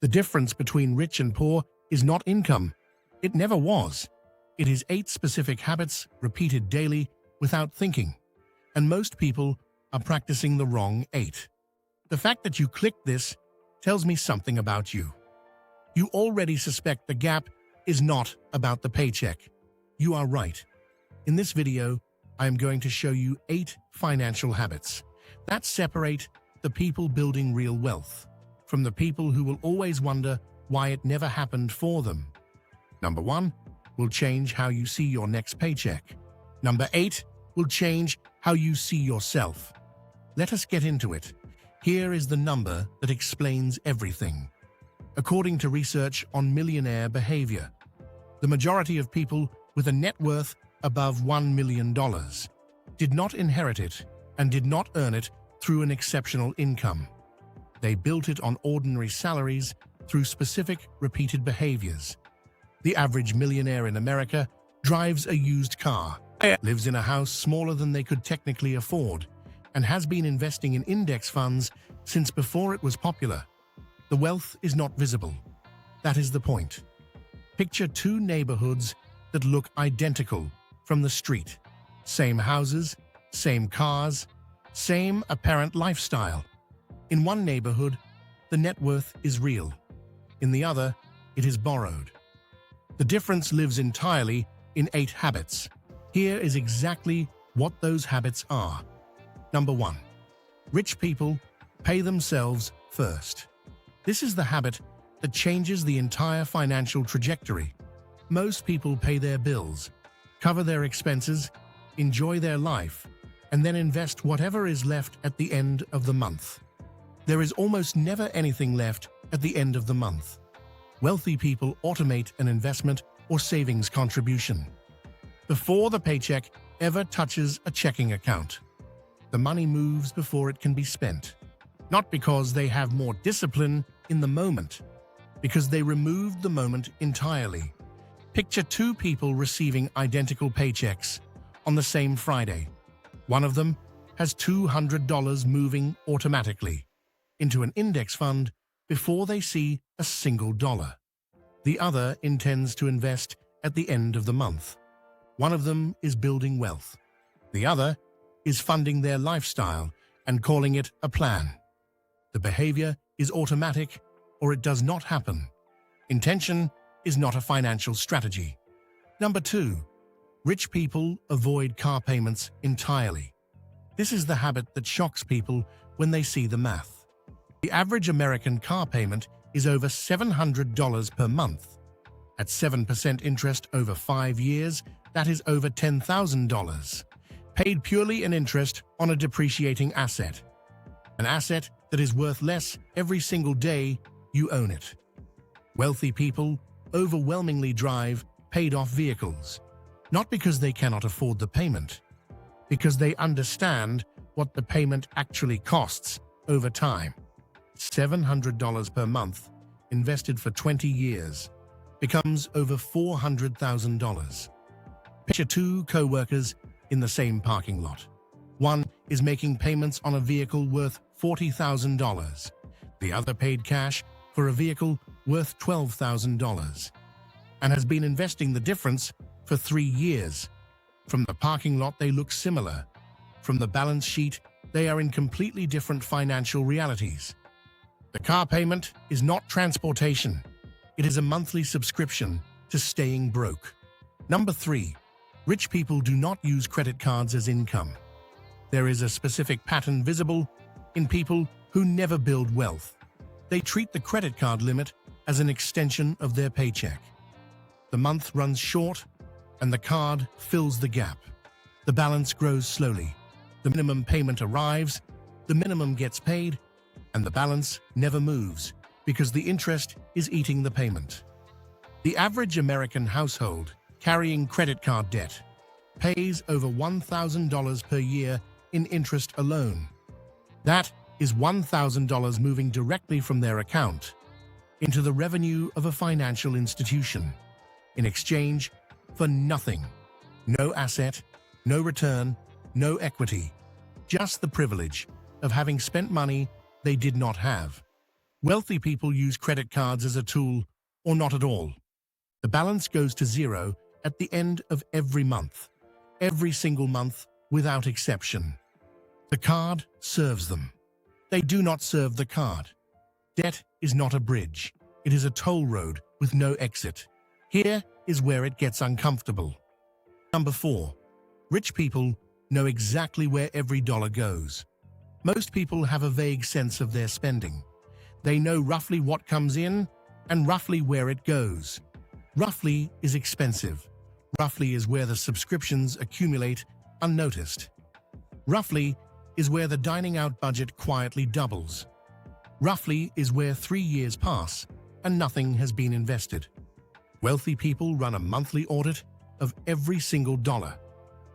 The difference between rich and poor is not income. It never was. It is 8 specific habits repeated daily without thinking. And most people are practicing the wrong 8. The fact that you clicked this tells me something about you. You already suspect the gap is not about the paycheck. You are right. In this video, I am going to show you 8 financial habits that separate the people building real wealth from the people who will always wonder why it never happened for them. Number 1 will change how you see your next paycheck. Number 8 will change how you see yourself. Let us get into it. Here is the number that explains everything. According to research on millionaire behavior, the majority of people with a net worth above $1 million did not inherit it and did not earn it through an exceptional income. They built it on ordinary salaries through specific repeated behaviors. The average millionaire in America drives a used car, lives in a house smaller than they could technically afford, and has been investing in index funds since before it was popular. The wealth is not visible. That is the point. Picture 2 neighborhoods that look identical from the street. Same houses, same cars, same apparent lifestyle. In one neighborhood, the net worth is real. In the other, it is borrowed. The difference lives entirely in 8 habits. Here is exactly what those habits are. Number 1. Rich people pay themselves first. This is the habit that changes the entire financial trajectory. Most people pay their bills, cover their expenses, enjoy their life, and then invest whatever is left at the end of the month. There is almost never anything left at the end of the month. Wealthy people automate an investment or savings contribution before the paycheck ever touches a checking account. The money moves before it can be spent, not because they have more discipline in the moment, because they removed the moment entirely. Picture 2 people receiving identical paychecks on the same Friday. One of them has $200 moving automatically into an index fund before they see a single dollar. The other intends to invest at the end of the month. One of them is building wealth. The other is funding their lifestyle and calling it a plan. The behavior is automatic or it does not happen. Intention is not a financial strategy. Number 2. Rich people avoid car payments entirely. This is the habit that shocks people when they see the math. The average American car payment is over $700 per month. At 7% interest over 5 years, that is over $10,000. Paid purely in interest on a depreciating asset. An asset that is worth less every single day you own it. Wealthy people overwhelmingly drive paid-off vehicles, not because they cannot afford the payment, because they understand what the payment actually costs over time. $700 per month, invested for 20 years, becomes over $400,000. Picture 2 co-workers in the same parking lot. One is making payments on a vehicle worth $40,000. The other paid cash for a vehicle worth $12,000 and has been investing the difference for 3 years. From the parking lot, they look similar. From the balance sheet, they are in completely different financial realities. The car payment is not transportation. It is a monthly subscription to staying broke. Number 3. Rich people do not use credit cards as income. There is a specific pattern visible in people who never build wealth. They treat the credit card limit as an extension of their paycheck. The month runs short, and the card fills the gap. The balance grows slowly. The minimum payment arrives, the minimum gets paid, and the balance never moves because the interest is eating the payment. The average American household carrying credit card debt pays over $1,000 per year in interest alone. That is $1,000 moving directly from their account into the revenue of a financial institution in exchange for nothing. No asset, no return, no equity, just the privilege of having spent money they did not have. Wealthy people use credit cards as a tool or not at all. The balance goes to zero at the end of every month, every single month without exception. The card serves them. They do not serve the card. Debt is not a bridge. It is a toll road with no exit. Here is where it gets uncomfortable. Number 4. Rich people know exactly where every dollar goes. Most people have a vague sense of their spending. They know roughly what comes in and roughly where it goes. Roughly is expensive. Roughly is where the subscriptions accumulate unnoticed. Roughly is where the dining out budget quietly doubles. Roughly is where 3 years pass and nothing has been invested. Wealthy people run a monthly audit of every single dollar.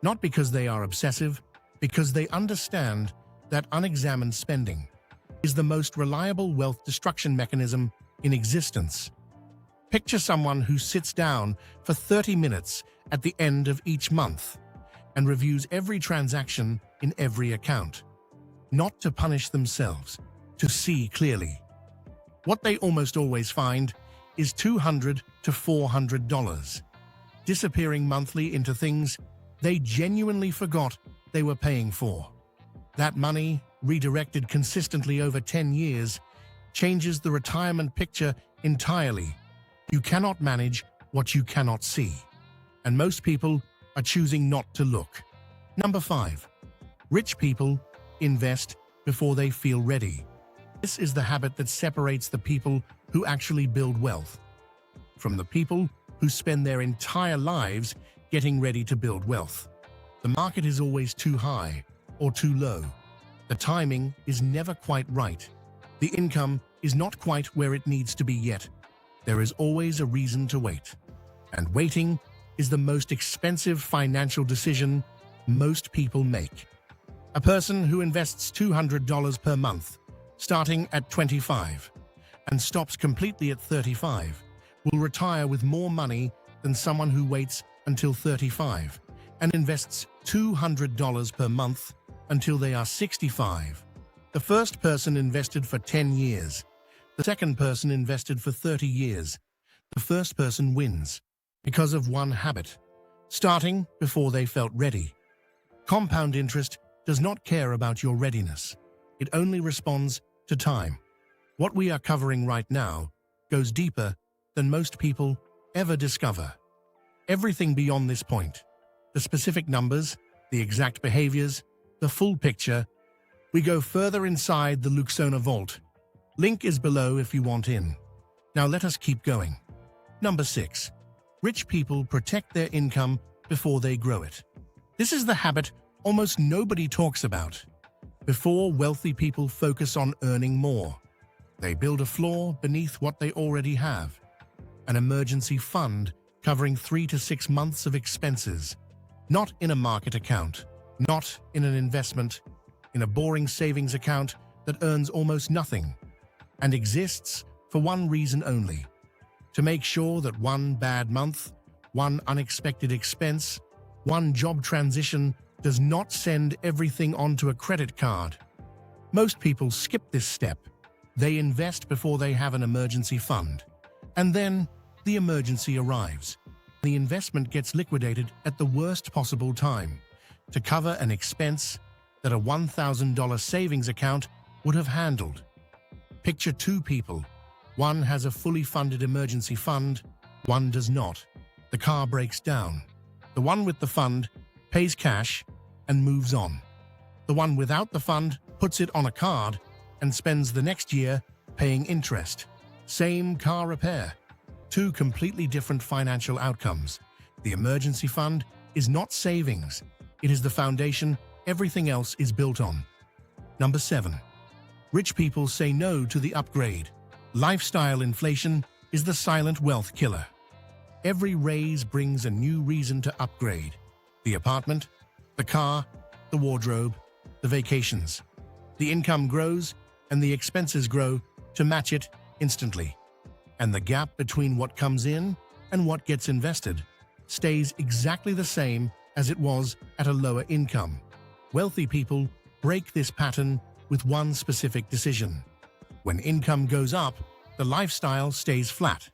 Not because they are obsessive, because they understand that unexamined spending is the most reliable wealth destruction mechanism in existence. Picture someone who sits down for 30 minutes at the end of each month and reviews every transaction in every account, not to punish themselves, to see clearly. What they almost always find is $200 to $400, disappearing monthly into things they genuinely forgot they were paying for. That money, redirected consistently over 10 years, changes the retirement picture entirely. You cannot manage what you cannot see, and most people are choosing not to look. Number 5. Rich people invest before they feel ready. This is the habit that separates the people who actually build wealth from the people who spend their entire lives getting ready to build wealth. The market is always too high or too low. The timing is never quite right. The income is not quite where it needs to be yet. There is always a reason to wait. And waiting is the most expensive financial decision most people make. A person who invests $200 per month, starting at 25, and stops completely at 35, will retire with more money than someone who waits until 35 and invests $200 per month until they are 65. The first person invested for 10 years. The second person invested for 30 years. The first person wins because of one habit, starting before they felt ready. Compound interest does not care about your readiness. It only responds to time. What we are covering right now goes deeper than most people ever discover. Everything beyond this point, the specific numbers, the exact behaviors, the full picture, we go further inside the Luxona vault. Link is below if you want in. Now let us keep going. Number 6. Rich people protect their income before they grow it. This is the habit almost nobody talks about. Before wealthy people focus on earning more, they build a floor beneath what they already have. An emergency fund covering 3 to 6 months of expenses. Not in a market account, not in an investment, in a boring savings account that earns almost nothing and exists for one reason only: to make sure that one bad month, one unexpected expense, one job transition does not send everything onto a credit card. Most people skip this step. They invest before they have an emergency fund. And then the emergency arrives. The investment gets liquidated at the worst possible time to cover an expense that a $1,000 savings account would have handled. Picture 2 people. One has a fully funded emergency fund, one does not. The car breaks down. The one with the fund pays cash and moves on. The one without the fund puts it on a card and spends the next year paying interest. Same car repair. 2 completely different financial outcomes. The emergency fund is not savings. It is the foundation everything else is built on. Number 7. Rich people say no to the upgrade. Lifestyle inflation is the silent wealth killer. Every raise brings a new reason to upgrade. The apartment, the car, the wardrobe, the vacations. The income grows and the expenses grow to match it instantly. And the gap between what comes in and what gets invested stays exactly the same as it was at a lower income. Wealthy people break this pattern with one specific decision: When income goes up, the lifestyle stays flat.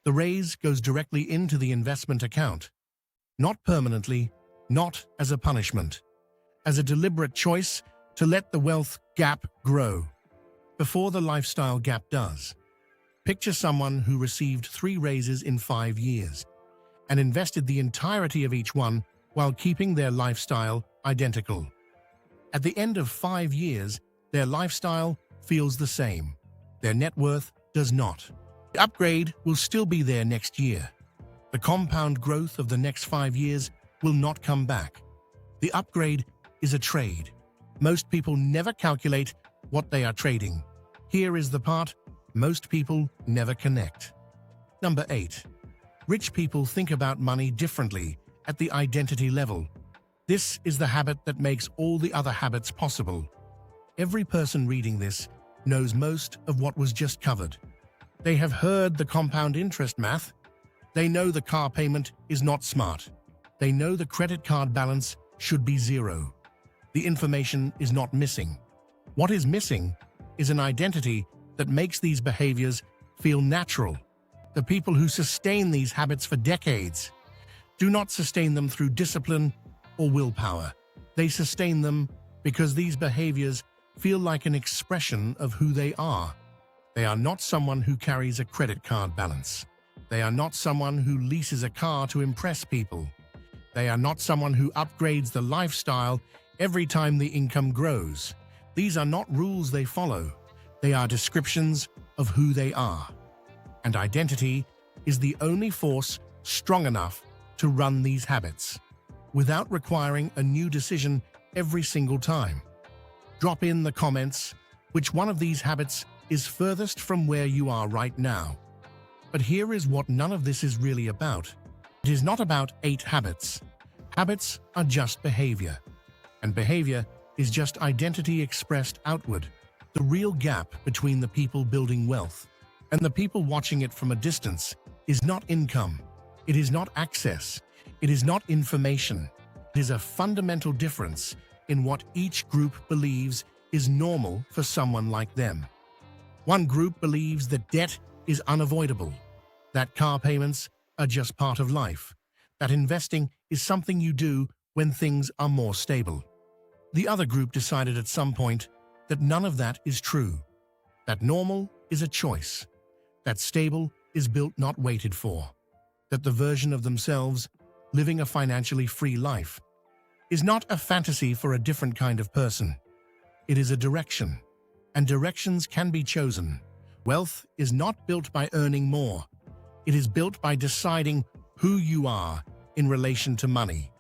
The raise goes directly into the investment account. Not permanently, not as a punishment, as a deliberate choice to let the wealth gap grow before the lifestyle gap does. Picture someone who received 3 raises in 5 years and invested the entirety of each one while keeping their lifestyle identical. At the end of 5 years, their lifestyle feels the same. Their net worth does not. The upgrade will still be there next year. The compound growth of the next 5 years will not come back. The upgrade is a trade. Most people never calculate what they are trading. Here is the part most people never connect. Number 8. Rich people think about money differently at the identity level. This is the habit that makes all the other habits possible. Every person reading this knows most of what was just covered. They have heard the compound interest math. They know the car payment is not smart. They know the credit card balance should be 0. The information is not missing. What is missing is an identity that makes these behaviors feel natural. The people who sustain these habits for decades do not sustain them through discipline or willpower. They sustain them because these behaviors feel like an expression of who they are. They are not someone who carries a credit card balance. They are not someone who leases a car to impress people. They are not someone who upgrades the lifestyle every time the income grows. These are not rules they follow. They are descriptions of who they are. And identity is the only force strong enough to run these habits, without requiring a new decision every single time. Drop in the comments which one of these habits is furthest from where you are right now. But here is what none of this is really about. It is not about 8 habits. Habits are just behavior. And behavior is just identity expressed outward. The real gap between the people building wealth and the people watching it from a distance is not income. It is not access. It is not information. It is a fundamental difference in what each group believes is normal for someone like them. One group believes that debt is unavoidable, that car payments are just part of life, that investing is something you do when things are more stable. The other group decided at some point that none of that is true, that normal is a choice, that stable is built not waited for, that the version of themselves living a financially free life is not a fantasy for a different kind of person. It is a direction, and directions can be chosen. Wealth is not built by earning more. It is built by deciding who you are in relation to money.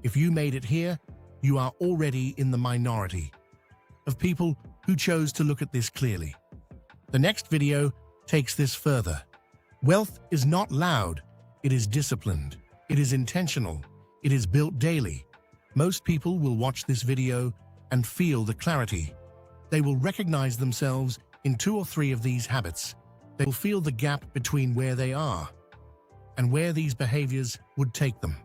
If you made it here, you are already in the minority of people who chose to look at this clearly. The next video takes this further. Wealth is not loud. It is disciplined. It is intentional. It is built daily. Most people will watch this video and feel the clarity. They will recognize themselves in 2 or 3 of these habits. They will feel the gap between where they are and where these behaviors would take them.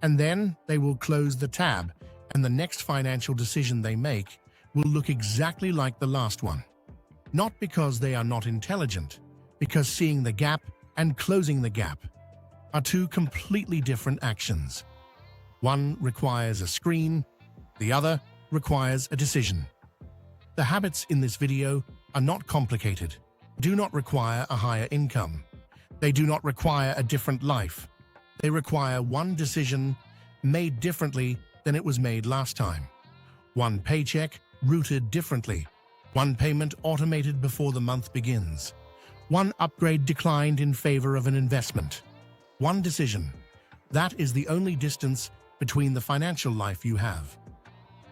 And then they will close the tab, and the next financial decision they make will look exactly like the last one. Not because they are not intelligent, because seeing the gap and closing the gap are 2 completely different actions. One requires a screen, the other requires a decision. The habits in this video are not complicated, do not require a higher income. They do not require a different life. They require one decision made differently than it was made last time. One paycheck routed differently. One payment automated before the month begins. One upgrade declined in favor of an investment. One decision. That is the only distance between the financial life you have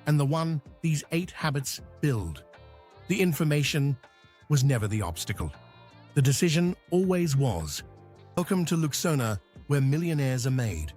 and the one these 8 habits build. The information was never the obstacle. The decision always was. Welcome to Luxona, where millionaires are made.